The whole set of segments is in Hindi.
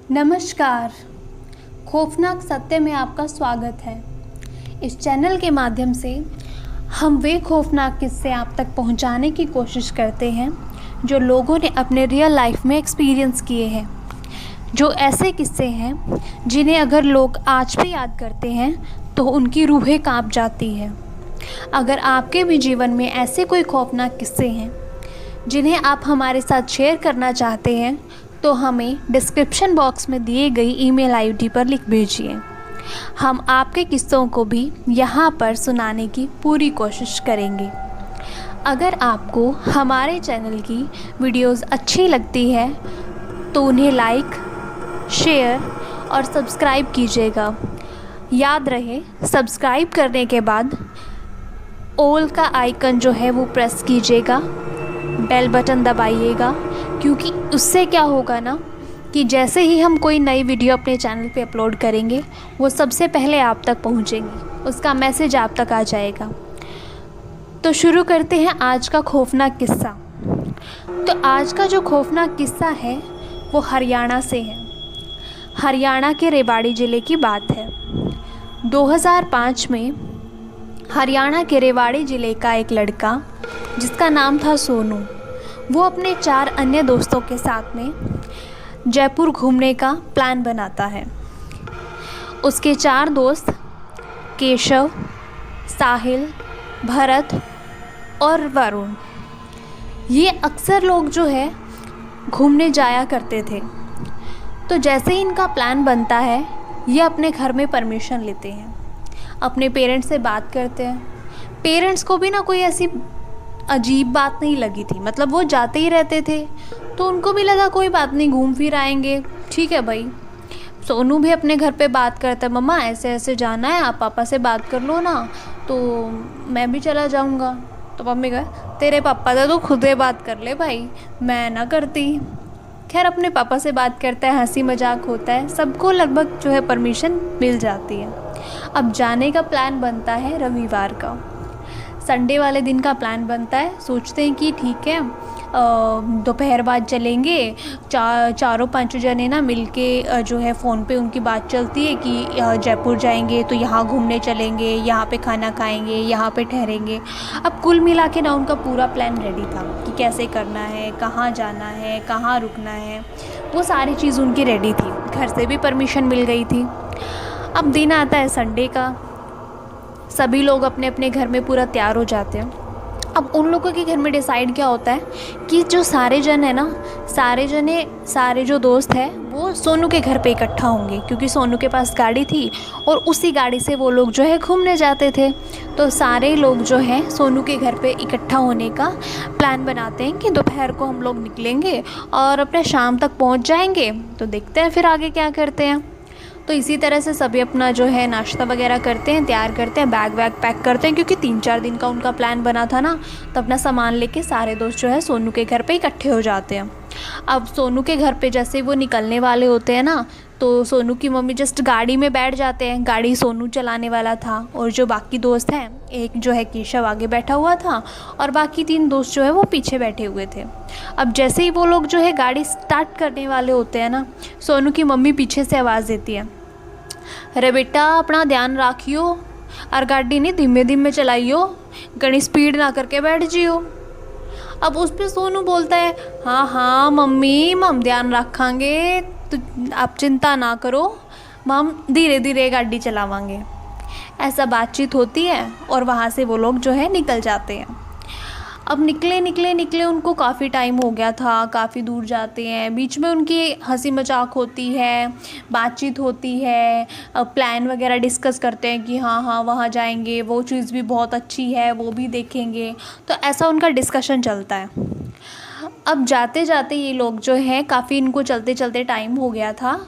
नमस्कार। खौफनाक सत्य में आपका स्वागत है। इस चैनल के माध्यम से हम वे खौफनाक किस्से आप तक पहुंचाने की कोशिश करते हैं जो लोगों ने अपने रियल लाइफ में एक्सपीरियंस किए हैं। जो ऐसे किस्से हैं जिन्हें अगर लोग आज भी याद करते हैं तो उनकी रूहें कांप जाती हैं। अगर आपके भी जीवन में ऐसे कोई खौफनाक किस्से हैं जिन्हें आप हमारे साथ शेयर करना चाहते हैं तो हमें डिस्क्रिप्शन बॉक्स में दिए गई ईमेल आईडी पर लिख भेजिए। हम आपके किस्सों को भी यहाँ पर सुनाने की पूरी कोशिश करेंगे। अगर आपको हमारे चैनल की वीडियोस अच्छी लगती है तो उन्हें लाइक, शेयर और सब्सक्राइब कीजिएगा। याद रहे, सब्सक्राइब करने के बाद ऑल का आइकन जो है वो प्रेस कीजिएगा, बेल बटन दबाइएगा, क्योंकि उससे क्या होगा ना कि जैसे ही हम कोई नई वीडियो अपने चैनल पे अपलोड करेंगे वो सबसे पहले आप तक पहुंचेंगी, उसका मैसेज आप तक आ जाएगा। तो शुरू करते हैं आज का खौफनाक किस्सा। तो आज का जो खौफनाक किस्सा है वो हरियाणा से है। हरियाणा के रेवाड़ी ज़िले की बात है। 2005 में हरियाणा के रेवाड़ी ज़िले का एक लड़का जिसका नाम था सोनू, वो अपने 4 अन्य दोस्तों के साथ में जयपुर घूमने का प्लान बनाता है। उसके 4 दोस्त केशव, साहिल, भरत और वरुण, ये अक्सर लोग जो है घूमने जाया करते थे। तो जैसे ही इनका प्लान बनता है ये अपने घर में परमिशन लेते हैं, अपने पेरेंट्स से बात करते हैं। पेरेंट्स को भी ना कोई ऐसी अजीब बात नहीं लगी थी, मतलब वो जाते ही रहते थे तो उनको भी लगा कोई बात नहीं, घूम फिर आएंगे, ठीक है भाई। सोनू भी अपने घर पे बात करता है, मम्मा ऐसे ऐसे जाना है, आप पापा से बात कर लो ना, तो मैं भी चला जाऊंगा। तो मम्मी कहे तेरे पापा से तो खुद ही बात कर ले भाई, मैं ना करती। खैर अपने पापा से बात करता है, हंसी मजाक होता है, सबको लगभग जो है परमिशन मिल जाती है। अब जाने का प्लान बनता है रविवार का, संडे वाले दिन का प्लान बनता है। सोचते हैं कि ठीक है दोपहर बाद चलेंगे। चारों 5 जने ना मिलके जो है फ़ोन पे उनकी बात चलती है कि जयपुर जाएंगे तो यहाँ घूमने चलेंगे, यहाँ पे खाना खाएंगे, यहाँ पे ठहरेंगे। अब कुल मिला के ना उनका पूरा प्लान रेडी था कि कैसे करना है, कहाँ जाना है, कहाँ रुकना है, वो सारी चीज़ उनकी रेडी थी। घर से भी परमिशन मिल गई थी। अब दिन आता है संडे का, सभी लोग अपने अपने घर में पूरा तैयार हो जाते हैं। अब उन लोगों के घर में डिसाइड क्या होता है कि जो सारे जन है ना, सारे जो दोस्त हैं वो सोनू के घर पे इकट्ठा होंगे, क्योंकि सोनू के पास गाड़ी थी और उसी गाड़ी से वो लोग जो है घूमने जाते थे। तो सारे लोग जो है सोनू के घर पे इकट्ठा होने का प्लान बनाते हैं कि दोपहर को हम लोग निकलेंगे और अपने शाम तक पहुँच जाएंगे। तो देखते हैं फिर आगे क्या करते हैं। तो इसी तरह से सभी अपना जो है नाश्ता वगैरह करते हैं, तैयार करते हैं, बैग वैग पैक करते हैं, क्योंकि 3-4 दिन का उनका प्लान बना था ना। तो अपना सामान लेके सारे दोस्त जो है सोनू के घर पे इकट्ठे हो जाते हैं। अब सोनू के घर पे जैसे वो निकलने वाले होते हैं ना, तो सोनू की मम्मी जस्ट गाड़ी में बैठ जाते हैं। गाड़ी सोनू चलाने वाला था और जो बाकी दोस्त हैं, एक जो है केशव आगे बैठा हुआ था और बाकी 3 दोस्त जो है वो पीछे बैठे हुए थे। अब जैसे ही वो लोग जो है गाड़ी स्टार्ट करने वाले होते हैं ना, सोनू की मम्मी पीछे से आवाज़ देती है, अरे बेटा अपना ध्यान रखियो और गाड़ी नहीं धीमे धीमे चलाइयो, घनी स्पीड ना करके बैठ जियो। अब उस पर सोनू बोलता है, हाँ हाँ मम्मी हम ध्यान रखेंगे, तो आप चिंता ना करो, हम धीरे धीरे गाड़ी चलावांगे। ऐसा बातचीत होती है और वहाँ से वो लोग जो है निकल जाते हैं। अब निकले उनको काफ़ी टाइम हो गया था, काफ़ी दूर जाते हैं। बीच में उनकी हंसी मजाक होती है, बातचीत होती है, प्लान वगैरह डिस्कस करते हैं कि हाँ वहाँ जाएंगे, वो चीज़ भी बहुत अच्छी है, वो भी देखेंगे। तो ऐसा उनका डिस्कशन चलता है। अब जाते जाते ये लोग जो है काफ़ी, इनको चलते चलते टाइम हो गया था।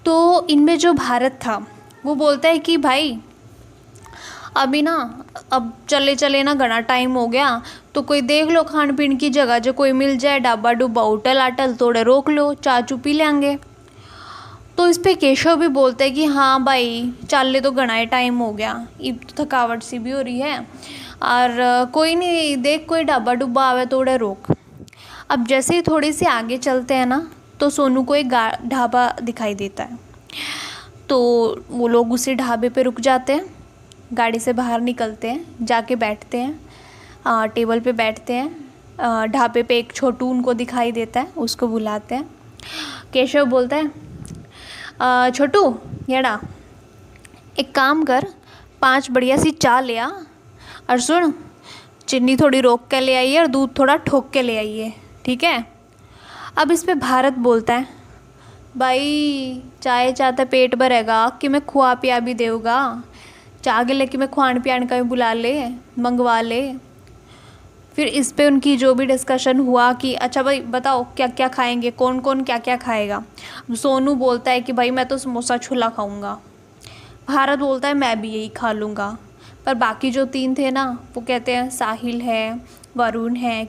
तो इनमें जो भारत था वो बोलता है कि भाई अभी ना, अब चले ना घना टाइम हो गया, तो कोई देख लो खान पीन की जगह जो कोई मिल जाए, ढाबा डुब्बा होटल आटल थोड़े रोक लो, चा चू पी लेंगे। तो इस पे केशव भी बोलते हैं कि हाँ भाई चल ले, तो घना ही टाइम हो गया, अब तो थकावट सी भी हो रही है, और कोई नहीं, देख कोई ढाबा डुब्बा आवे थोड़े रोक। अब जैसे ही थोड़ी सी आगे चलते हैं ना, तो सोनू को एक ढाबा दिखाई देता है। तो वो लोग उसी ढाबे पे रुक जाते हैं, गाड़ी से बाहर निकलते हैं, जाके बैठते हैं, टेबल पे बैठते हैं। ढाबे पे एक छोटू उनको दिखाई देता है, उसको बुलाते हैं। केशव बोलता है, छोटू येड़ा एक काम कर, 5 बढ़िया सी चाय ले आ, और सुन चीनी थोड़ी रोक के ले आइए और दूध थोड़ा ठोक के ले आइए, ठीक है। अब इस पे भारत बोलता है, भाई चाय चाहता पेट भरेगा कि मैं खुआ पिया भी देऊँगा, चाह के लेके मैं खुआन पियान का भी बुला ले, मंगवा ले। फिर इस पे उनकी जो भी डिस्कशन हुआ कि अच्छा भाई बताओ क्या क्या खाएंगे, कौन कौन क्या क्या खाएगा। सोनू बोलता है कि भाई मैं तो समोसा छोला खाऊंगा। भारत बोलता है मैं भी यही खा लूँगा। पर बाकी जो 3 थे ना, वो कहते हैं, साहिल है, वरुण है,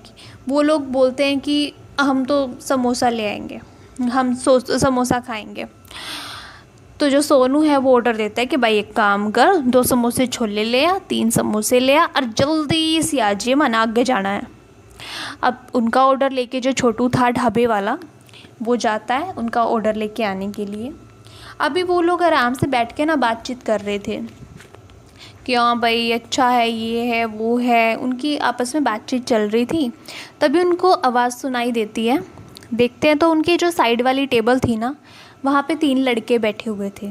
वो लोग बोलते हैं कि हम तो समोसा ले आएंगे, हम समोसा खाएंगे। तो जो सोनू है वो ऑर्डर देता है कि भाई एक काम कर, 2 समोसे छोले ले आ, 3 समोसे ले आ और जल्दी से आ जाइए, मना आगे जाना है। अब उनका ऑर्डर लेके जो छोटू था ढाबे वाला, वो जाता है उनका ऑर्डर लेके आने के लिए। अभी वो लोग आराम से बैठ के ना बातचीत कर रहे थे कि हाँ भाई अच्छा है, ये है वो है, उनकी आपस में बातचीत चल रही थी। तभी उनको आवाज़ सुनाई देती है। देखते हैं तो उनकी जो साइड वाली टेबल थी ना, वहाँ पे 3 लड़के बैठे हुए थे।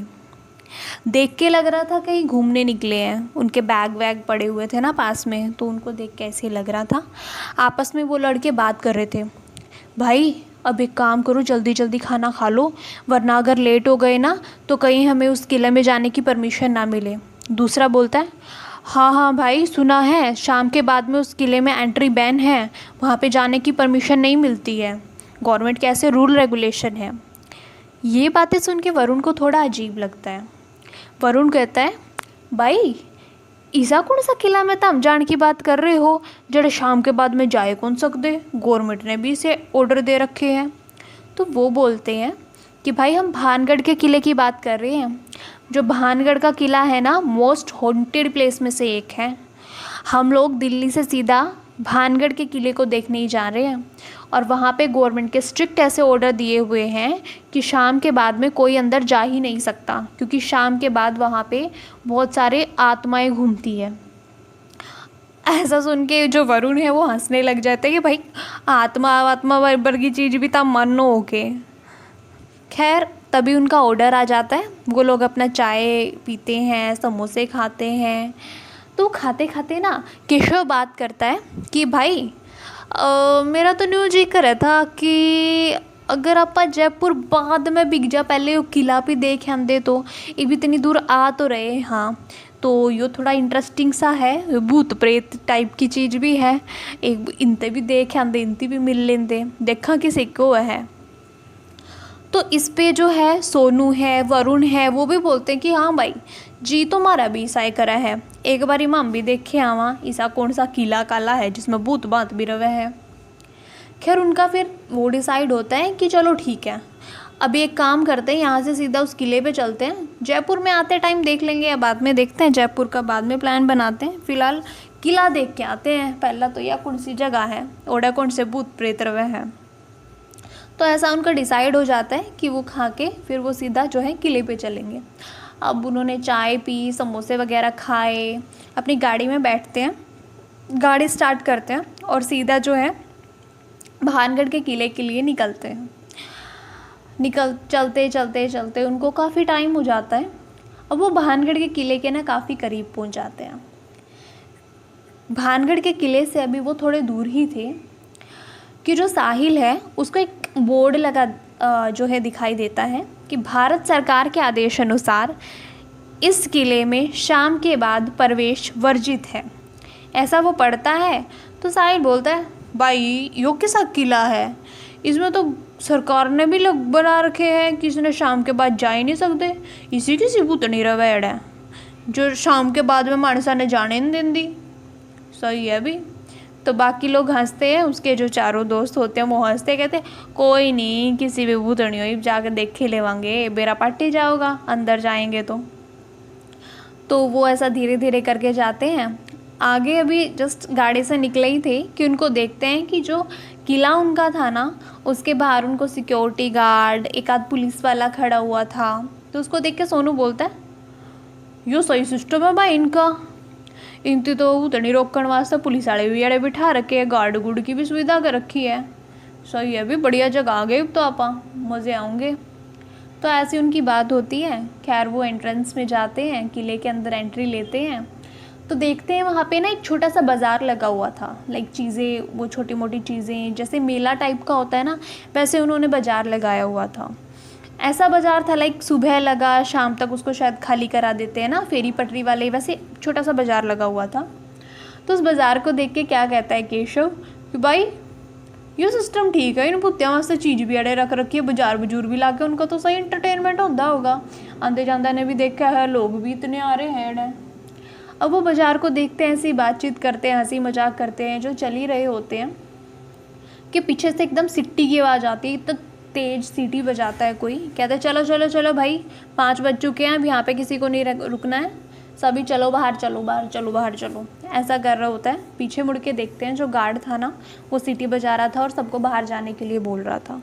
देख के लग रहा था कहीं घूमने निकले हैं, उनके बैग वैग पड़े हुए थे ना पास में, तो उनको देख के ऐसे लग रहा था। आपस में वो लड़के बात कर रहे थे, भाई अब एक काम करो, जल्दी जल्दी खाना खा लो, वरना अगर लेट हो गए ना तो कहीं हमें उस किले में जाने की परमिशन ना मिले। दूसरा बोलता है, हाँ हाँ भाई सुना है, शाम के बाद में उस किले में एंट्री बैन है, वहाँ पे जाने की परमिशन नहीं मिलती है, गवर्नमेंट के ऐसे रूल रेगुलेशन है। ये बातें सुन के वरुण को थोड़ा अजीब लगता है। वरुण कहता है, भाई ईसा कौन सा किला में तम जाने की बात कर रहे हो, जड़े शाम के बाद में जाए कौन सकते, गवर्नमेंट ने भी इसे ऑर्डर दे रखे हैं। तो वो बोलते हैं कि भाई हम भानगढ़ के किले की बात कर रहे हैं। जो भानगढ़ का किला है ना, मोस्ट हॉन्टेड प्लेस में से एक है। हम लोग दिल्ली से सीधा भानगढ़ के किले को देखने ही जा रहे हैं, और वहाँ पे गवर्नमेंट के स्ट्रिक्ट ऐसे ऑर्डर दिए हुए हैं कि शाम के बाद में कोई अंदर जा ही नहीं सकता, क्योंकि शाम के बाद वहाँ पे बहुत सारे आत्माएं घूमती है। ऐसा सुन के जो वरुण है वो हंसने लग जाता है कि भाई आत्मा वर्गी चीज़ भी तब मानो होके। खैर तभी उनका ऑर्डर आ जाता है, वो लोग अपना चाय पीते हैं, समोसे खाते हैं। तो खाते खाते ना केशव बात करता है कि भाई मेरा तो न्यू जी कर रहा था कि अगर आप जयपुर बाद में बिक जा, पहले वो किला भी देख आंदे, तो एक भी इतनी दूर आ तो रहे, हाँ तो ये थोड़ा इंटरेस्टिंग सा है, भूत प्रेत टाइप की चीज़ भी है, एक इनते भी देख आंदे, इनती भी मिल लेंदे, देखा किसी को है। तो इस पे जो है सोनू है, वरुण है, वो भी बोलते हैं कि हाँ भाई जी तो हमारा भी ईसा करा है, एक बार हम भी देखे आवा ईसा कौन सा किला काला है जिसमें भूत बात भी रवे है। खैर उनका फिर वो डिसाइड होता है कि चलो ठीक है, अभी एक काम करते हैं, यहाँ से सीधा उस किले पे चलते हैं, जयपुर में आते टाइम देख लेंगे या बाद में देखते हैं, जयपुर का बाद में प्लान बनाते हैं, फ़िलहाल किला देख के आते हैं पहला तो, या कौन सी जगह है ओडा कौन से भूत प्रेत रवे है। तो ऐसा उनका डिसाइड हो जाता है कि वो खा के फिर वो सीधा जो है किले पे चलेंगे। अब उन्होंने चाय पी, समोसे वगैरह खाए, अपनी गाड़ी में बैठते हैं, गाड़ी स्टार्ट करते हैं और सीधा जो है भानगढ़ के किले के लिए निकलते हैं। चलते चलते चलते उनको काफ़ी टाइम हो जाता है। अब वो भानगढ़ के किले के ना काफ़ी करीब पहुंच जाते हैं। भानगढ़ के किले से अभी वो थोड़े दूर ही थे कि जो साहिल है उसको एक बोर्ड लगा जो है दिखाई देता है कि भारत सरकार के आदेश अनुसार इस किले में शाम के बाद प्रवेश वर्जित है। ऐसा वो पढ़ता है तो साहिल बोलता है, भाई यो कैसा किला है, इसमें तो सरकार ने भी लोग बना रखे हैं कि इसने शाम के बाद जा ही नहीं सकते, इसी किसी भूतनी रवेड़ है जो शाम के बाद में मानसा ने जाने नहीं देंदी। सही है भी। तो बाकी लोग हंसते हैं, उसके जो चारों दोस्त होते हैं वो हंसते, कहते कोई नहीं किसी भी भूतनी हुई जाकर देखे लेवांगे, बेरा पाटी जाओगा अंदर जाएंगे तो वो ऐसा धीरे धीरे करके जाते हैं आगे अभी जस्ट गाड़ी से निकले ही थे कि उनको देखते हैं कि जो किला उनका था ना, उसके बाहर उनको सिक्योरिटी गार्ड, एक आध पुलिस वाला खड़ा हुआ था। तो उसको देख के सोनू बोलता है, यो सही सिस्टम है भाई इनका, इनती तो उतनी रोकण वास्ते पुलिस वाले भी अड़े बिठा रखे है, गार्ड गुड की भी सुविधा कर रखी है। सही है, भी बढ़िया जगह आ गए तो आपा, मज़े आऊँगे। तो ऐसी उनकी बात होती है। खैर वो एंट्रेंस में जाते हैं, किले के अंदर एंट्री लेते हैं तो देखते हैं वहाँ पे ना एक छोटा सा बाज़ार लगा हुआ था। लाइक चीज़ें, वो छोटी मोटी चीज़ें जैसे मेला टाइप का होता है ना, वैसे उन्होंने बाज़ार लगाया हुआ था। ऐसा बाज़ार था लाइक सुबह लगा, शाम तक उसको शायद खाली करा देते हैं ना फेरी पटरी वाले, वैसे छोटा सा बाज़ार लगा हुआ था। तो उस बाज़ार को देख के क्या कहता है केशव कि भाई ये सिस्टम ठीक है, इन भुत्तियां वास्ते चीज़ भी अड़े रख रखी है, बाजार बजूर भी ला के उनका तो सही इंटरटेनमेंट होता होगा। आंदे जांदे ने भी देखा है, लोग भी इतने आ रहे हैं। अब वो बाज़ार को देखते हैं, ऐसी बातचीत करते हैं, हंसी मजाक करते हैं जो चल ही रहे होते हैं कि पीछे से एकदम सिट्टी की आवाज़ आती है। तो तेज सीटी बजाता है कोई, कहता है चलो चलो चलो भाई, 5 बज चुके हैं, अब यहाँ पे किसी को नहीं रुकना है, सभी चलो बाहर, चलो बाहर, चलो बाहर, चलो। ऐसा कर रहा होता है। पीछे मुड़ के देखते हैं जो गार्ड था ना, वो सीटी बजा रहा था और सबको बाहर जाने के लिए बोल रहा था।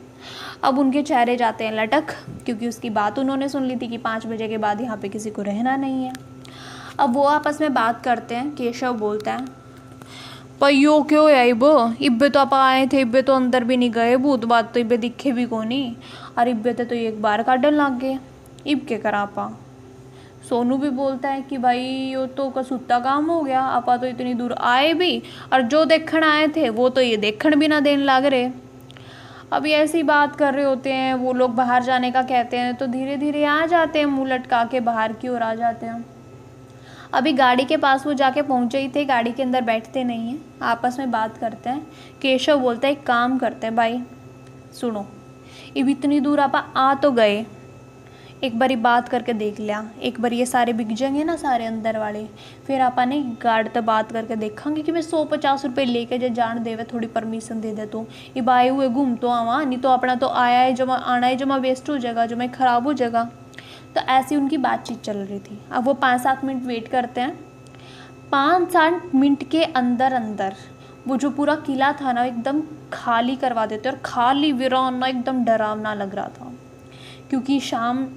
अब उनके चेहरे जाते हैं लटक, क्योंकि उसकी बात उन्होंने सुन ली थी कि 5 बजे के बाद यहाँ पे किसी को रहना नहीं है। अब वो आपस में बात करते हैं। केशव बोलता है, पर यो क्यों है इब्बे तो आप आए थे, इब्बे तो अंदर भी नहीं गए, भूत बात तो इब्बे दिखे भी को नहीं, और इब्बे तो एक बार काटन लग गए, इब के करा आपा। सोनू भी बोलता है कि भाई यो तो कसूता काम हो गया, आपा तो इतनी दूर आए भी और जो देखण आए थे वो तो ये देखण भी ना देने लग रहे। अभी ऐसी बात कर रहे होते हैं, वो लोग बाहर जाने का कहते हैं तो धीरे धीरे आ जाते हैं, मुँह लटका के बाहर की ओर आ जाते हैं। अभी गाड़ी के पास वो जाके पहुँचे ही थे, गाड़ी के अंदर बैठते नहीं हैं, आपस में बात करते हैं। केशव बोलता है एक काम करते हैं भाई, सुनो, अब इतनी दूर आप आ तो गए, एक बारी बात करके देख लिया, एक बार ये सारे बिक जाएंगे ना सारे अंदर वाले, फिर आपा ने गार्ड से बात करके देखेंगे कि मैं 150 रुपये लेके जो जान देवे, थोड़ी परमिशन दे दे तो ये आए हुए घूम तो आवा, नहीं तो अपना तो आया है जमा, आना है जमा वेस्ट हो जाएगा, जमा ख़राब हो जाएगा। तो ऐसी उनकी बातचीत चल रही थी। अब वो 5-7 मिनट वेट करते हैं। 5-7 मिनट के अंदर अंदर वो जो पूरा किला था ना एकदम खाली करवा देते, और खाली वीरान ना एकदम डरावना लग रहा था, क्योंकि शाम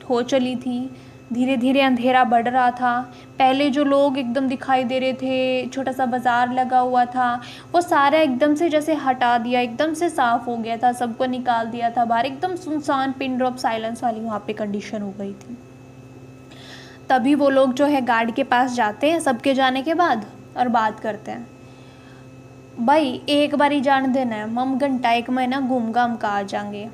हो चली थी, धीरे धीरे अंधेरा बढ़ रहा था। पहले जो लोग एकदम दिखाई दे रहे थे, छोटा सा बाज़ार लगा हुआ था, वो सारा एकदम से जैसे हटा दिया, एकदम से साफ़ हो गया था, सबको निकाल दिया था बाहर, एकदम सुनसान पिन ड्रॉप साइलेंस वाली वहाँ पे कंडीशन हो गई थी। तभी वो लोग जो है गार्ड के पास जाते हैं सबके जाने के बाद और बात करते हैं, भाई एक बारी जान देना है, हम घंटा 1 महीना घूम घाम का आ जाएंगे।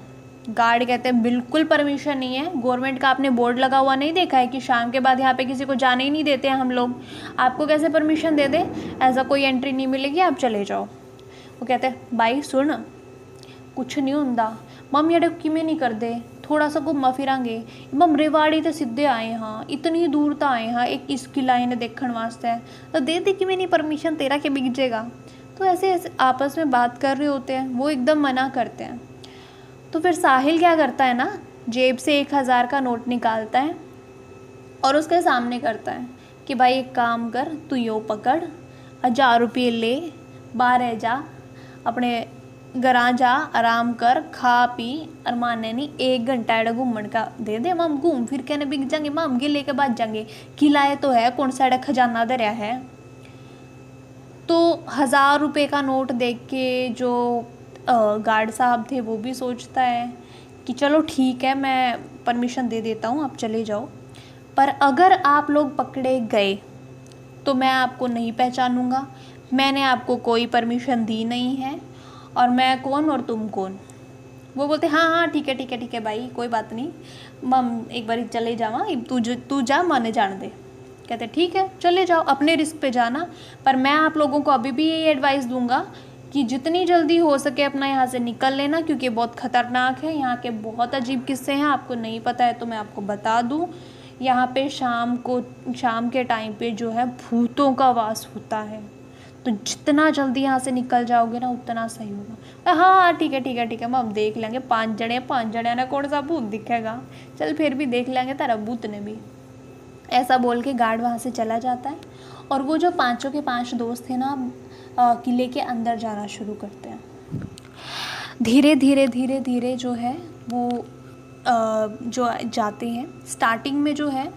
गार्ड कहते हैं बिल्कुल परमिशन नहीं है, गवर्नमेंट का आपने बोर्ड लगा हुआ नहीं देखा है कि शाम के बाद यहाँ पे किसी को जाने ही नहीं देते हैं हम लोग, आपको कैसे परमिशन दे दे, ऐसा कोई एंट्री नहीं मिलेगी, आप चले जाओ। वो कहते हैं भाई सुन, कुछ नहीं होंदा, मम ये किमें नहीं कर दे, थोड़ा सा घूमा फिरांगे, मम रेवाड़ी तो सीधे आए हाँ, इतनी दूर तो आए हाँ एक इसकी लाइन देखने वास्ते, तो दे दे कि मैं नहीं परमिशन, तेरा के बिक जाएगा। तो ऐसे ऐसे आपस में बात कर रहे होते हैं, वो एकदम मना करते हैं। तो फिर साहिल क्या करता है ना, जेब से 1000 का नोट निकालता है और उसके सामने करता है कि भाई एक काम कर, तू यो पकड़, 1000 रुपये ले, बाहर जा, अपने घरा जा, आराम कर, खा पी, और माने नहीं 1 घंटा एडा घूमन का दे दे, हम घूम फिर के बिक जाएंगे, हम गे लेके भाग जाएंगे, खिलाए तो है, कौन सा खजाना धरिया है। तो 1000 रुपये का नोट देख के जो गार्ड साहब थे वो भी सोचता है कि चलो ठीक है, मैं परमिशन दे देता हूँ, आप चले जाओ, पर अगर आप लोग पकड़े गए तो मैं आपको नहीं पहचानूँगा, मैंने आपको कोई परमिशन दी नहीं है, और मैं कौन और तुम कौन। वो बोलते हाँ हाँ ठीक है ठीक है ठीक है भाई, कोई बात नहीं, मम एक बार चले जावा, तू जा, माने जान दे। कहते ठीक है चले जाओ, अपने रिस्क पे जाना, पर मैं आप लोगों को अभी भी यही एडवाइस दूंगा कि जितनी जल्दी हो सके अपना यहाँ से निकल लेना, क्योंकि बहुत ख़तरनाक है, यहाँ के बहुत अजीब किस्से हैं, आपको नहीं पता है तो मैं आपको बता दूँ, यहाँ पे शाम के टाइम पे जो है भूतों का वास होता है, तो जितना जल्दी यहाँ से निकल जाओगे ना उतना सही होगा। हाँ ठीक है ठीक है ठीक है, हम देख लेंगे, 5 जने ना कौन सा भूत दिखेगा, चल फिर भी देख लेंगे तेरा भूत ने भी। ऐसा बोल के गार्ड वहाँ से चला जाता है और वो जो पाँचों के पाँच दोस्त थे ना किले के अंदर जाना शुरू करते हैं। धीरे धीरे धीरे धीरे जो है वो जो जाते हैं। स्टार्टिंग में जो है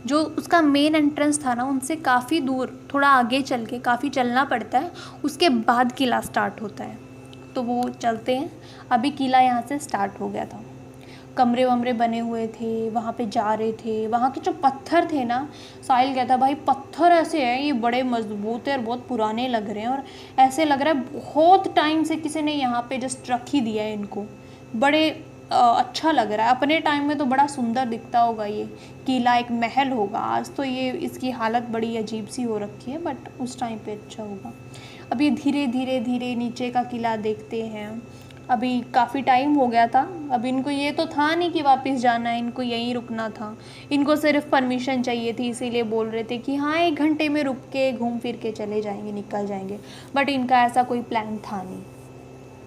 जो उसका मेन एंट्रेंस था ना उनसे काफ़ी दूर, थोड़ा आगे चल के काफ़ी चलना पड़ता है, उसके बाद किला स्टार्ट होता है। तो वो चलते हैं। अभी किला यहाँ से स्टार्ट हो गया था, कमरे वमरे बने हुए थे, वहाँ पे जा रहे थे। वहाँ के जो पत्थर थे ना, साहिल कहता भाई पत्थर ऐसे हैं, ये बड़े मजबूत है और बहुत पुराने लग रहे हैं, और ऐसे लग रहा है बहुत टाइम से किसी ने यहाँ पे जस्ट रख ही दिया है इनको। बड़े अच्छा लग रहा है। अपने टाइम में तो बड़ा सुंदर दिखता होगा ये किला, एक महल होगा। आज तो ये इसकी हालत बड़ी अजीब सी हो रखी है, बट उस टाइम पे अच्छा होगा। अब ये धीरे धीरे धीरे नीचे का किला देखते हैं। अभी काफ़ी टाइम हो गया था। अब इनको ये तो था नहीं कि वापस जाना है, इनको यहीं रुकना था। इनको सिर्फ परमिशन चाहिए थी, इसीलिए बोल रहे थे कि हाँ 1 घंटे में रुक के घूम फिर के चले जाएंगे, निकल जाएंगे। बट इनका ऐसा कोई प्लान था नहीं।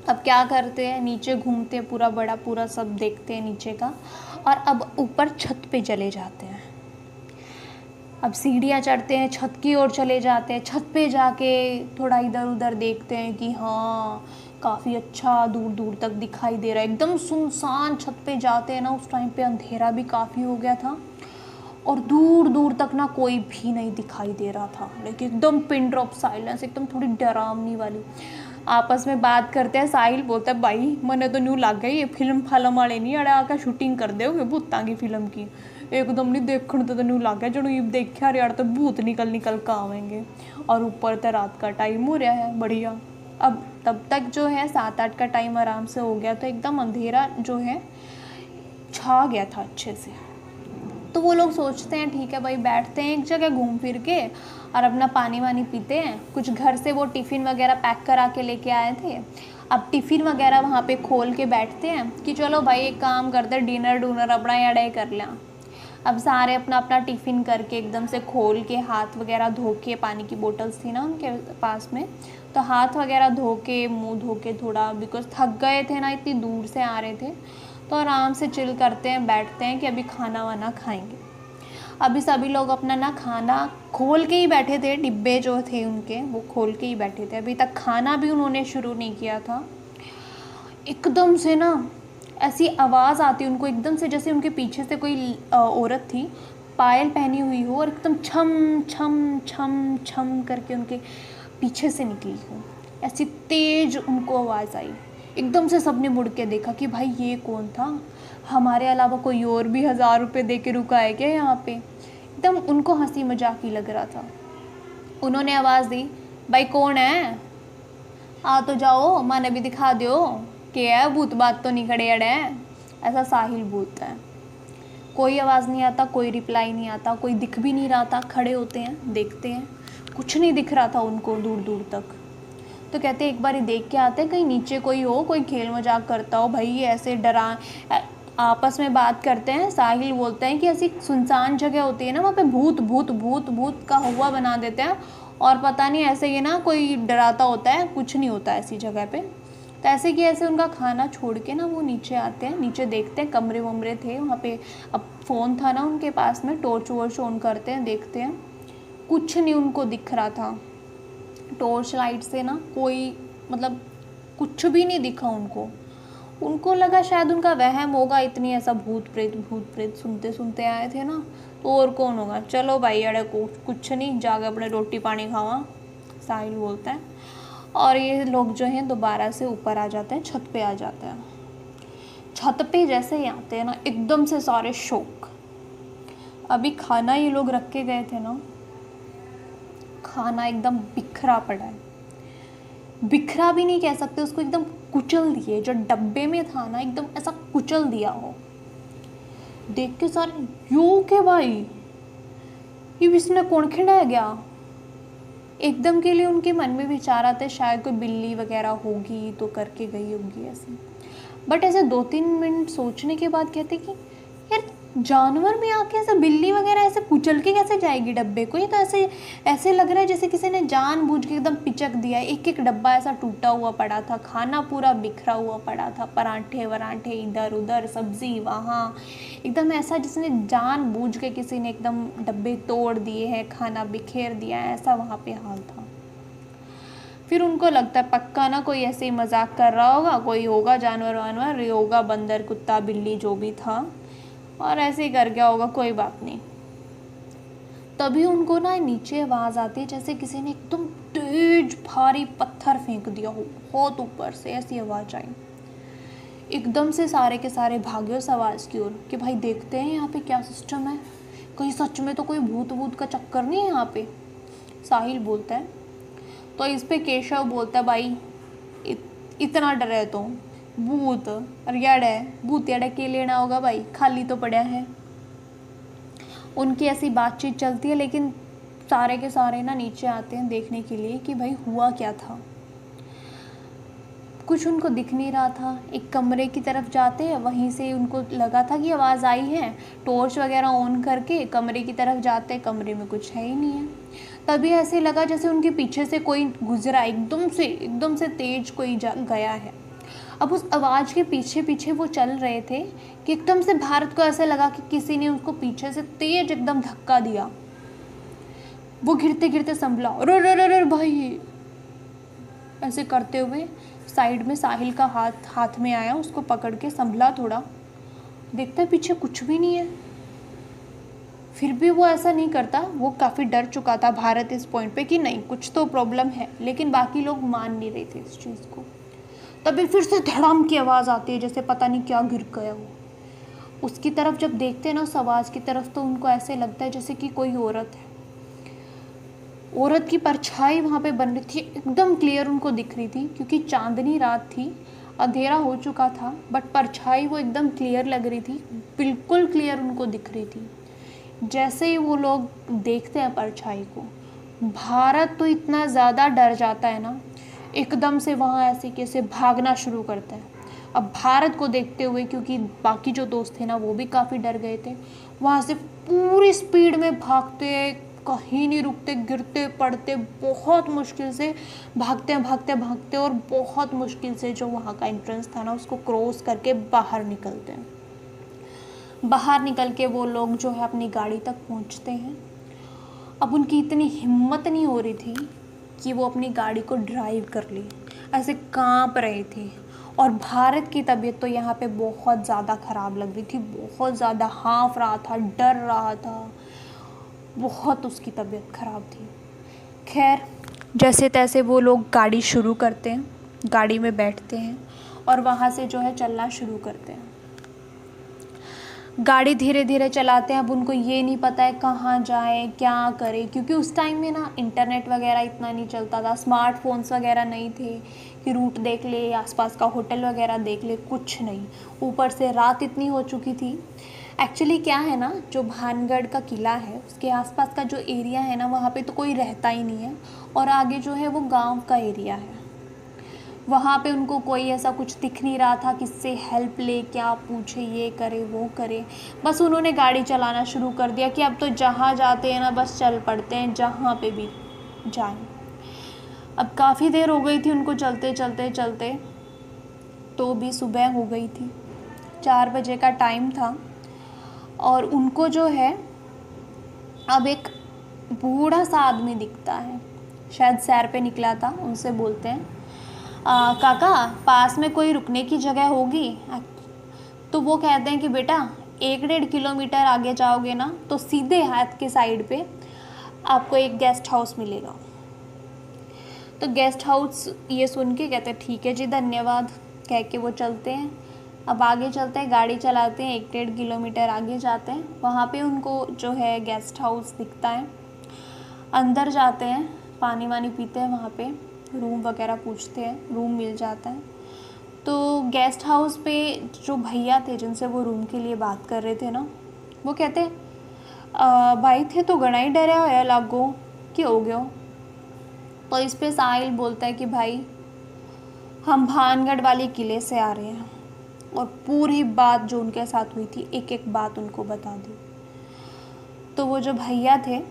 अब क्या करते हैं, नीचे घूमते हैं, पूरा बड़ा पूरा सब देखते हैं नीचे का, और अब ऊपर छत पे चले जाते हैं। अब सीढ़ियाँ चढ़ते हैं, छत की ओर चले जाते हैं। छत पे जाके थोड़ा इधर उधर देखते हैं कि हाँ काफ़ी अच्छा दूर दूर तक दिखाई दे रहा है। एकदम सुनसान छत पे जाते हैं ना, उस टाइम पे अंधेरा भी काफ़ी हो गया था और दूर दूर तक ना कोई भी नहीं दिखाई दे रहा था, लेकिन एकदम पिन ड्रॉप साइलेंस, एकदम थोड़ी डरावनी वाली। आपस में बात करते हैं। साहिल बोलता है भाई मैंने तो न्यू लग गई ये फिल्म वाले नहीं अड़े आकर शूटिंग कर दोगे भूतां की फिल्म की, एकदम नहीं देखने तो न्यू लग गया जो ये देखा यार तो भूत निकल निकल कर आवेंगे। और ऊपर तो रात का टाइम हो रहा है बढ़िया। अब तब तक जो है 7-8 का टाइम आराम से हो गया, तो एकदम अंधेरा जो है छा गया था अच्छे से। तो वो लोग सोचते हैं ठीक है भाई बैठते हैं एक जगह घूम फिर के और अपना पानी वानी पीते हैं। कुछ घर से वो टिफ़िन वगैरह पैक करा के लेके आए थे। अब टिफ़िन वगैरह वहाँ पे खोल के बैठते हैं कि चलो भाई एक काम करते हैं, डिनर डूनर अपना अड़े कर लें। अब सारे अपना अपना टिफ़िन करके एकदम से खोल के हाथ वगैरह धो के, पानी की बोतल्स थी ना उनके पास में, तो हाथ वगैरह धो के मुँह धो के थोड़ा, बिकॉज थक गए थे ना, इतनी दूर से आ रहे थे, तो आराम से चिल करते हैं, बैठते हैं कि अभी खाना वाना खाएंगे। अभी सभी लोग अपना ना खाना खोल के ही बैठे थे, डिब्बे जो थे उनके वो खोल के ही बैठे थे। अभी तक खाना भी उन्होंने शुरू नहीं किया था। एकदम से ना ऐसी आवाज़ आती उनको, एकदम से जैसे उनके पीछे से कोई औरत थी, पायल पहनी हुई हो और एकदम छम छम छम छम करके उनके पीछे से निकली हो। ऐसी तेज उनको आवाज़ आई। एकदम से सबने मुड़ के देखा कि भाई ये कौन था, हमारे अलावा कोई और भी 1000 रुपये दे के रुका है क्या यहाँ पे। एकदम उनको हंसी मजाक ही लग रहा था। उन्होंने आवाज़ दी भाई कौन है, आ तो जाओ, माने भी दिखा दो क्या है, भूत बात तो नहीं खड़े अड़े हैं। ऐसा साहिल बोलता है। कोई आवाज़ नहीं आता, कोई रिप्लाई नहीं आता, कोई दिख भी नहीं रहा था। खड़े होते हैं, देखते हैं, कुछ नहीं दिख रहा था उनको दूर दूर तक। तो कहते एक बार ही देख के आते हैं, कहीं नीचे कोई हो, कोई खेल मजाक करता हो भाई, ऐसे डरा। आपस में बात करते हैं। साहिल बोलते हैं कि ऐसी सुनसान जगह होती है ना, वहाँ पे भूत भूत भूत भूत का हुआ बना देते हैं, और पता नहीं ऐसे ही ना कोई डराता होता है, कुछ नहीं होता ऐसी जगह पे। तो ऐसे कि ऐसे उनका खाना छोड़ के ना वो नीचे आते हैं। नीचे देखते हैं, कमरे वमरे थे वहाँ पे। अब फ़ोन था ना उनके पास में, टॉर्च वॉर्च ऑन करते हैं, देखते हैं, कुछ नहीं उनको दिख रहा था। टॉर्च लाइट से ना कोई मतलब कुछ भी नहीं दिखा उनको। उनको लगा शायद उनका वहम होगा, इतनी ऐसा भूत प्रेत सुनते सुनते आए थे ना, तो और कौन होगा। चलो भाई अरे कुछ नहीं, जाके अपने रोटी पानी खावा, साहिल बोलता है। और ये लोग जो हैं दोबारा से ऊपर आ जाते हैं, छत पे आ जाते हैं। छत पे जैसे ही आते हैं ना, एकदम से सारे शौक। अभी खाना ये लोग रख के गए थे ना, खाना एकदम बिखरा पड़ा है। बिखरा भी नहीं कह सकते उसको, एकदम कुचल दिए। जो डब्बे में था ना एकदम ऐसा कुचल दिया हो। देख के सारे यो के भाई ये इसने कौन खिलाया गया। एकदम के लिए उनके मन में विचार आते शायद कोई बिल्ली वगैरह होगी तो करके गई होगी ऐसे। बट ऐसे 2-3 मिनट सोचने के बाद कहते कि यार जानवर में आके ऐसे बिल्ली वगैरह ऐसे कुचल के कैसे जाएगी डब्बे को। ये तो ऐसे लग रहा है जैसे किसी ने जानबूझ के एकदम पिचक दिया है। एक एक डब्बा ऐसा टूटा हुआ पड़ा था, खाना पूरा बिखरा हुआ पड़ा था, पराठे वराठे इधर उधर, सब्जी वहाँ, एकदम ऐसा जिसने जानबूझ के किसी ने एकदम डब्बे तोड़ दिए हैं, खाना बिखेर दिया है, ऐसा वहाँ पे हाल था। फिर उनको लगता है पक्का ना कोई ऐसे ही मजाक कर रहा होगा, कोई होगा जानवर वानवर, ये होगा बंदर कुत्ता बिल्ली जो भी था, और ऐसे ही कर गया होगा, कोई बात नहीं। तभी उनको ना नीचे आवाज़ आती है जैसे किसी ने एकदम तेज भारी पत्थर फेंक दिया हो बहुत ऊपर से, ऐसी आवाज़ आई। एकदम से सारे के सारे भागे उस आवाज़ की ओर कि भाई देखते हैं यहाँ पे क्या सिस्टम है, कहीं सच में तो कोई भूत वूत का चक्कर नहीं है यहाँ पे। साहिल बोलता है। तो इस पे केशव बोलता है भाई इतना डरे तो भूत और याड़ा है, भूत याड़ा के लेना होगा भाई, खाली तो पड़ा है। उनकी ऐसी बातचीत चलती है, लेकिन सारे के सारे ना नीचे आते हैं देखने के लिए कि भाई हुआ क्या था। कुछ उनको दिख नहीं रहा था। एक कमरे की तरफ जाते हैं, वहीं से उनको लगा था कि आवाज़ आई है, टॉर्च वगैरह ऑन करके कमरे की तरफ जाते हैं, कमरे में कुछ है ही नहीं है। तभी ऐसे लगा जैसे उनके पीछे से कोई गुजरा, एकदम से तेज कोई गया है। अब उस आवाज़ के पीछे पीछे वो चल रहे थे कि एकदम से भारत को ऐसे लगा कि किसी ने उसको पीछे से तेज एकदम धक्का दिया। वो गिरते गिरते संभला, रो भाई ऐसे करते हुए साइड में साहिल का हाथ में आया, उसको पकड़ के संभला थोड़ा, देखता है पीछे कुछ भी नहीं है। फिर भी वो ऐसा नहीं करता, वो काफ़ी डर चुका था भारत इस पॉइंट पे कि नहीं कुछ तो प्रॉब्लम है, लेकिन बाकी लोग मान नहीं रहे थे इस चीज़ को। तभी फिर से धड़ाम की आवाज़ आती है जैसे पता नहीं क्या गिर गया हो। उसकी तरफ जब देखते हैं ना उस आवाज़ की तरफ, तो उनको ऐसे लगता है जैसे कि कोई औरत है। औरत की परछाई वहाँ पे बन रही थी, एकदम क्लियर उनको दिख रही थी, क्योंकि चांदनी रात थी, अंधेरा हो चुका था, बट परछाई वो एकदम क्लियर लग रही थी, बिल्कुल क्लियर उनको दिख रही थी। जैसे ही वो लोग देखते हैं परछाई को, भारत तो इतना ज़्यादा डर जाता है ना, एकदम से वहाँ ऐसे कैसे भागना शुरू करता है। अब भारत को देखते हुए, क्योंकि बाकी जो दोस्त थे ना वो भी काफ़ी डर गए थे, वहाँ से पूरी स्पीड में भागते, कहीं नहीं रुकते, गिरते पड़ते, बहुत मुश्किल से भागते और बहुत मुश्किल से जो वहाँ का एंट्रेंस था ना उसको क्रॉस करके बाहर निकलते हैं। बाहर निकल के वो लोग जो है अपनी गाड़ी तक पहुँचते हैं। अब उनकी इतनी हिम्मत नहीं हो रही थी कि वो अपनी गाड़ी को ड्राइव कर ले, ऐसे कांप रहे थे। और भारत की तबीयत तो यहाँ पे बहुत ज़्यादा ख़राब लग रही थी, बहुत ज़्यादा हाँफ रहा था, डर रहा था, बहुत उसकी तबीयत ख़राब थी। खैर जैसे तैसे वो लोग गाड़ी शुरू करते हैं, गाड़ी में बैठते हैं और वहाँ से जो है चलना शुरू करते हैं। गाड़ी धीरे धीरे चलाते हैं। अब उनको ये नहीं पता है कहाँ जाएं, क्या करें, क्योंकि उस टाइम में ना इंटरनेट वगैरह इतना नहीं चलता था, स्मार्टफोन्स वगैरह नहीं थे कि रूट देख ले, आसपास का होटल वगैरह देख ले, कुछ नहीं। ऊपर से रात इतनी हो चुकी थी। एक्चुअली क्या है ना, जो भानगढ़ का किला है उसके आसपास का जो एरिया है ना, वहाँ पे तो कोई रहता ही नहीं है, और आगे जो है वो गाँव का एरिया है। वहाँ पे उनको कोई ऐसा कुछ दिख नहीं रहा था, किससे हेल्प ले, क्या पूछे, ये करे वो करे। बस उन्होंने गाड़ी चलाना शुरू कर दिया कि अब तो जहाँ जाते हैं ना बस चल पड़ते हैं, जहाँ पे भी जाएं। अब काफ़ी देर हो गई थी उनको चलते चलते चलते, तो भी सुबह हो गई थी, 4 बजे का टाइम था। और उनको जो है अब एक बूढ़ा सा आदमी दिखता है, शायद सैर पे निकला था। उनसे बोलते हैं काका पास में कोई रुकने की जगह होगी? तो वो कहते हैं कि बेटा 1-1.5 किलोमीटर आगे जाओगे ना तो सीधे हाथ के साइड पे आपको एक गेस्ट हाउस मिलेगा। तो गेस्ट हाउस ये सुन के कहते हैं ठीक है जी धन्यवाद, कह के वो चलते हैं। अब आगे चलते हैं, गाड़ी चलाते हैं, 1-1.5 किलोमीटर आगे जाते हैं। वहाँ पे उनको जो है गेस्ट हाउस दिखता है। अंदर जाते हैं, पानी वानी पीते हैं, वहाँ पे रूम वगैरह पूछते हैं, रूम मिल जाता है। तो गेस्ट हाउस पे जो भैया थे जिनसे वो रूम के लिए बात कर रहे थे ना, वो कहते भाई थे तो घना ही डरा होया लागो कि हो गया। तो इस पे साहिल बोलता है कि भाई हम भानगढ़ वाले किले से आ रहे हैं, और पूरी बात जो उनके साथ हुई थी एक एक बात उनको बता दी। तो वो जो भैया थे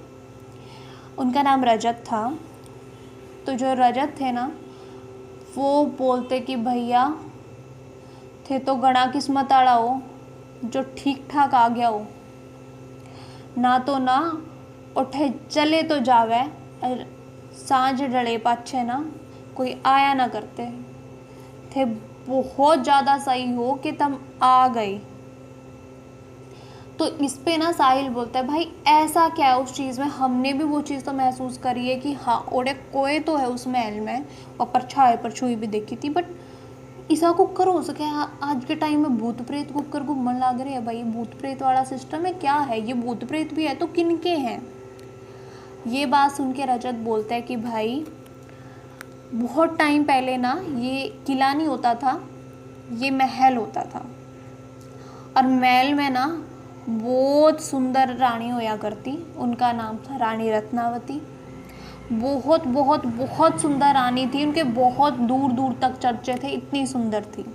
उनका नाम रजत था। तो जो रजत थे ना वो बोलते कि भैया थे तो घना किस्मत आड़ा हो जो ठीक ठाक आ गया हो, ना तो ना उठे चले तो जावे, सांझ डले पाछे ना कोई आया ना करते थे। बहुत ज़्यादा सही हो कि तुम आ गई। तो इस पे ना साहिल बोलता है भाई ऐसा क्या है उस चीज़ में, हमने भी वो चीज़ तो महसूस करी है कि हाँ ओडे कोई तो है उस महल में और परछाई परछुई भी देखी थी, बट ऐसा कुकर हो सके आज के टाइम में भूत प्रेत कुकर घूमन लग रहे हैं। भाई भूत प्रेत वाला सिस्टम है क्या है ये, भूत प्रेत भी है तो किनके हैं। ये बात सुन के रजत बोलता है कि भाई बहुत टाइम पहले ना ये किला नहीं होता था, ये महल होता था, और महल में ना बहुत सुंदर रानी होया करती, उनका नाम था रानी रत्नावती। बहुत बहुत बहुत सुंदर रानी थी, उनके बहुत दूर दूर तक चर्चे थे, इतनी सुंदर थी।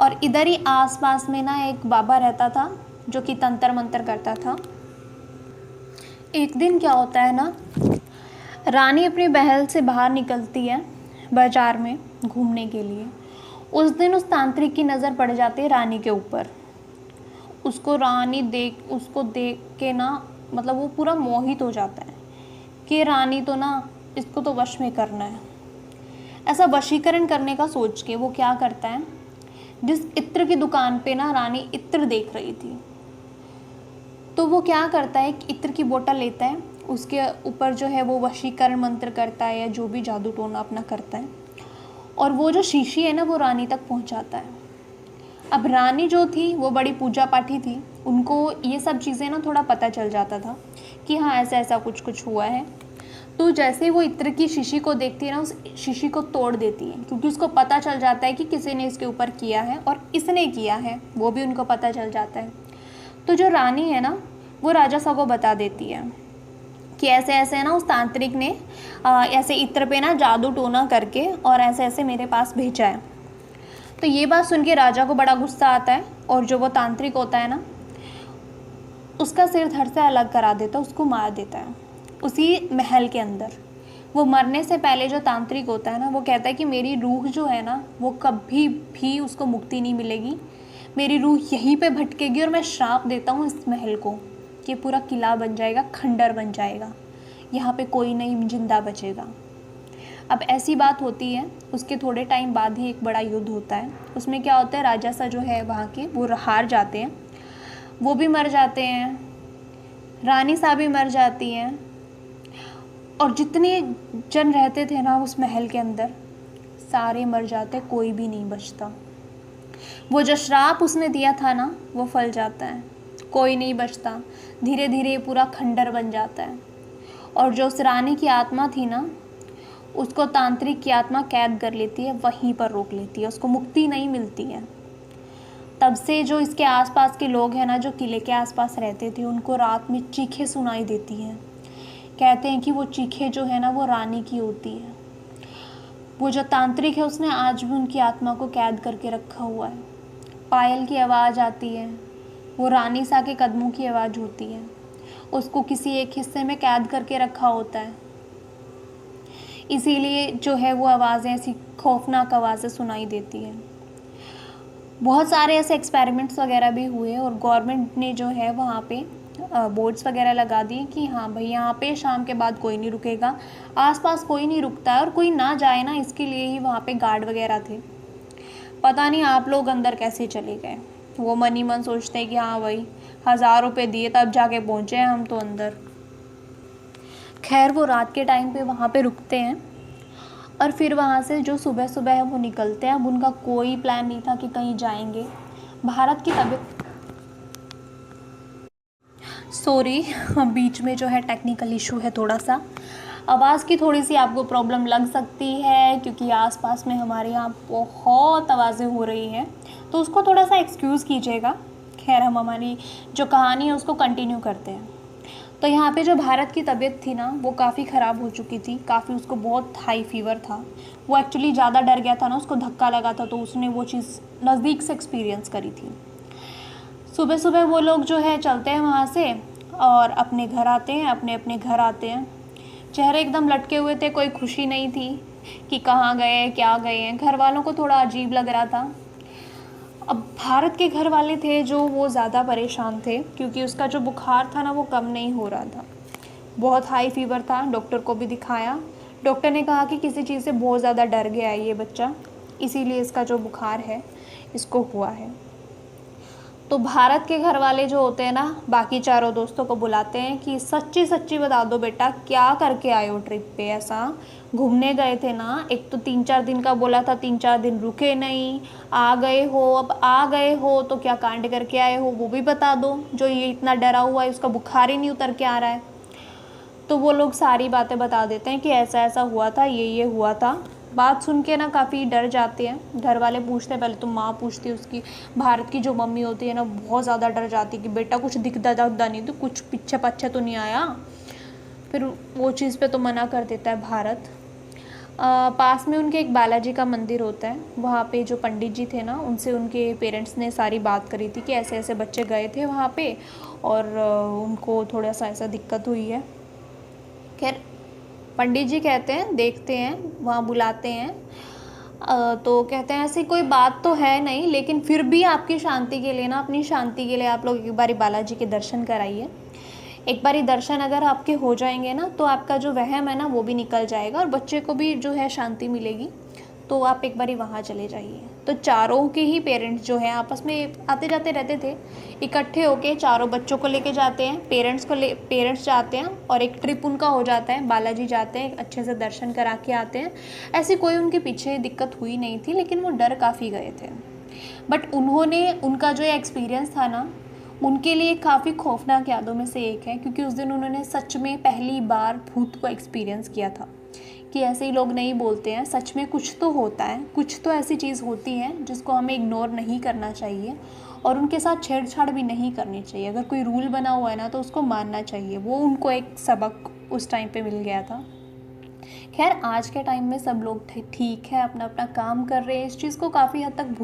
और इधर ही आसपास में ना एक बाबा रहता था जो कि तंत्र मंत्र करता था। एक दिन क्या होता है ना, रानी अपनी महल से बाहर निकलती है बाजार में घूमने के लिए। उस दिन उस तांत्रिक की नज़र पड़ जाती है रानी के ऊपर। उसको देख के ना मतलब वो पूरा मोहित हो जाता है कि रानी तो ना इसको तो वश में करना है। ऐसा वशीकरण करने का सोच के वो क्या करता है, जिस इत्र की दुकान पे ना रानी इत्र देख रही थी, तो वो क्या करता है कि इत्र की बोतल लेता है, उसके ऊपर जो है वो वशीकरण मंत्र करता है या जो भी जादू टोना अपना करता है, और वो जो शीशी है ना वो रानी तक पहुंचाता है। अब रानी जो थी वो बड़ी पूजा पाठी थी, उनको ये सब चीज़ें ना थोड़ा पता चल जाता था कि हाँ ऐसा ऐसा कुछ कुछ हुआ है। तो जैसे ही वो इत्र की शीशी को देखती है ना, उस शीशी को तोड़ देती है, क्योंकि उसको पता चल जाता है कि किसी ने इसके ऊपर किया है और इसने किया है वो भी उनको पता चल जाता है। तो जो रानी है ना वो राजा साहब को बता देती है कि ऐसे ऐसे ना उस तांत्रिक ने ऐसे इत्र पे ना जादू टोना करके और ऐसे ऐसे मेरे पास भेजा है। तो ये बात सुन के राजा को बड़ा गुस्सा आता है, और जो वो तांत्रिक होता है ना उसका सिर धड़ से अलग करा देता है, उसको मार देता है उसी महल के अंदर। वो मरने से पहले जो तांत्रिक होता है ना वो कहता है कि मेरी रूह जो है ना वो कभी भी उसको मुक्ति नहीं मिलेगी, मेरी रूह यहीं पे भटकेगी, और मैं श्राप देता हूँ इस महल को कि पूरा किला बन जाएगा, खंडर बन जाएगा, यहाँ पे कोई नहीं जिंदा बचेगा। अब ऐसी बात होती है, उसके थोड़े टाइम बाद ही एक बड़ा युद्ध होता है। उसमें क्या होता है, राजा सा जो है वहाँ के वो हार जाते हैं, वो भी मर जाते हैं, रानी साहब भी मर जाती हैं, और जितने जन रहते थे ना उस महल के अंदर सारे मर जाते, कोई भी नहीं बचता। वो जो श्राप उसने दिया था ना वो फल जाता है, कोई नहीं बचता, धीरे धीरे पूरा खंडर बन जाता है। और जो उस रानी की आत्मा थी ना उसको तांत्रिक की आत्मा कैद कर लेती है, वहीं पर रोक लेती है, उसको मुक्ति नहीं मिलती है। तब से जो इसके आसपास के लोग हैं ना जो किले के आसपास रहते थे उनको रात में चीखें सुनाई देती हैं। कहते हैं कि वो चीखें जो है ना वो रानी की होती है। वो जो तांत्रिक है उसने आज भी उनकी आत्मा को कैद करके रखा हुआ है। पायल की आवाज़ आती है, वो रानी सा के कदमों की आवाज़ होती है, उसको किसी एक हिस्से में कैद करके रखा होता है, इसीलिए जो है वो आवाज़ें ऐसी खौफनाक आवाज़ें सुनाई देती हैं। बहुत सारे ऐसे एक्सपेरिमेंट्स वगैरह भी हुए और गवर्नमेंट ने जो है वहाँ पे बोर्ड्स वगैरह लगा दिए कि हाँ भाई यहाँ पे शाम के बाद कोई नहीं रुकेगा, आसपास कोई नहीं रुकता है, और कोई ना जाए ना इसके लिए ही वहाँ पे गार्ड वगैरह थे। पता नहीं आप लोग अंदर कैसे चले गए, वो मन ही मन सोचते हैं कि हाँ भाई 1000 रुपये दिए तब जाके पहुँचे हैं हम तो अंदर। खैर वो रात के टाइम पे वहाँ पे रुकते हैं और फिर वहाँ से जो सुबह सुबह है वो निकलते हैं। अब उनका कोई प्लान नहीं था कि कहीं जाएंगे। भारत की तबीयत सॉरी बीच में जो है टेक्निकल इशू है, थोड़ा सा आवाज़ की थोड़ी सी आपको प्रॉब्लम लग सकती है क्योंकि आसपास में हमारे यहाँ बहुत आवाज़ें हो रही हैं, तो उसको थोड़ा सा एक्सक्यूज़ कीजिएगा। खैर हम हमारी जो कहानी है उसको कंटिन्यू करते हैं। तो यहाँ पे जो भारत की तबीयत थी ना वो काफ़ी ख़राब हो चुकी थी, काफ़ी उसको बहुत हाई फीवर था। वो एक्चुअली ज़्यादा डर गया था ना, उसको धक्का लगा था, तो उसने वो चीज़ नज़दीक से एक्सपीरियंस करी थी। सुबह सुबह वो लोग जो है चलते हैं वहाँ से और अपने घर आते हैं, अपने घर आते हैं। चेहरे एकदम लटके हुए थे, कोई खुशी नहीं थी कि कहाँ गए क्या गए हैं। घर वालों को थोड़ा अजीब लग रहा था। अब भारत के घर वाले थे जो वो ज़्यादा परेशान थे, क्योंकि उसका जो बुखार था ना वो कम नहीं हो रहा था, बहुत हाई फीवर था। डॉक्टर को भी दिखाया, डॉक्टर ने कहा कि किसी चीज़ से बहुत ज़्यादा डर गया है ये बच्चा, इसीलिए इसका जो बुखार है इसको हुआ है। तो भारत के घर वाले जो होते हैं ना, बाकी चारों दोस्तों को बुलाते हैं कि सच्ची सच्ची बता दो बेटा, क्या करके आए हो ट्रिप पे, ऐसा घूमने गए थे ना, एक तो 3-4 दिन का बोला था, 3-4 दिन रुके नहीं, आ गए हो, अब आ गए हो तो क्या कांड करके आए हो वो भी बता दो, जो ये इतना डरा हुआ है उसका बुखार ही नहीं उतर के आ रहा है। तो वो लोग सारी बातें बता देते हैं कि ऐसा ऐसा हुआ था, ये हुआ था। बात सुन के ना काफ़ी डर जाते हैं घर वाले, पूछते हैं, पहले तो माँ पूछती है उसकी, भारत की जो मम्मी होती है ना बहुत ज़्यादा डर जाती है कि बेटा कुछ दिखता दिखता नहीं तो, कुछ पीछे पीछे तो नहीं आया। फिर वो चीज़ पे तो मना कर देता है भारत। पास में उनके एक बालाजी का मंदिर होता है, वहाँ पे जो पंडित जी थे ना उनसे उनके पेरेंट्स ने सारी बात करी थी कि ऐसे ऐसे बच्चे गए थे वहाँ पे और उनको थोड़ा सा ऐसा दिक्कत हुई है। खैर पंडित जी कहते हैं देखते हैं, वहाँ बुलाते हैं, तो कहते हैं ऐसी कोई बात तो है नहीं, लेकिन फिर भी आपकी शांति के लिए ना, अपनी शांति के लिए आप लोग एक बारी बालाजी के दर्शन कराइए। एक बारी दर्शन अगर आपके हो जाएंगे ना तो आपका जो वहम है ना वो भी निकल जाएगा और बच्चे को भी जो है शांति मिलेगी। तो आप एक बारी वहाँ चले जाइए। तो चारों के ही पेरेंट्स जो हैं आपस में आते जाते रहते थे, इकट्ठे होके चारों बच्चों को लेके जाते हैं, पेरेंट्स जाते हैं और एक ट्रिप उनका हो जाता है, बालाजी जाते हैं, अच्छे से दर्शन करा के आते हैं। ऐसी कोई उनके पीछे दिक्कत हुई नहीं थी, लेकिन वो डर काफ़ी गए थे। बट उनका जो एक्सपीरियंस था ना उनके लिए काफ़ी खौफनाक यादों में से एक है, क्योंकि उस दिन उन्होंने सच में पहली बार भूत को एक्सपीरियंस किया था। कि ऐसे ही लोग नहीं बोलते हैं, सच में कुछ तो होता है, कुछ तो ऐसी चीज़ होती है जिसको हमें इग्नोर नहीं करना चाहिए और उनके साथ छेड़छाड़ भी नहीं करनी चाहिए। अगर कोई रूल बना हुआ है ना तो उसको मानना चाहिए। वो उनको एक सबक उस टाइम पे मिल गया था। खैर आज के टाइम में सब लोग ठीक है, अपना अपना काम कर रहे हैं, इस चीज़ को काफ़ी हद तक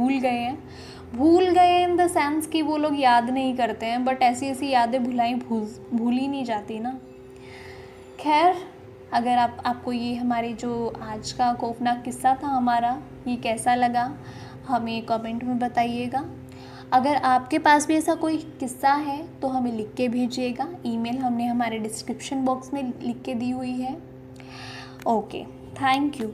भूल गए इन द सेंस कि वो लोग याद नहीं करते हैं, बट ऐसी ऐसी यादें भूल ही नहीं जाती ना। खैर अगर आपको ये हमारी जो आज का खौफनाक किस्सा था हमारा, ये कैसा लगा हमें कमेंट में बताइएगा। अगर आपके पास भी ऐसा कोई किस्सा है तो हमें लिख के भेजिएगा। ईमेल हमने हमारे डिस्क्रिप्शन बॉक्स में लिख के दी हुई है। Okay, thank you.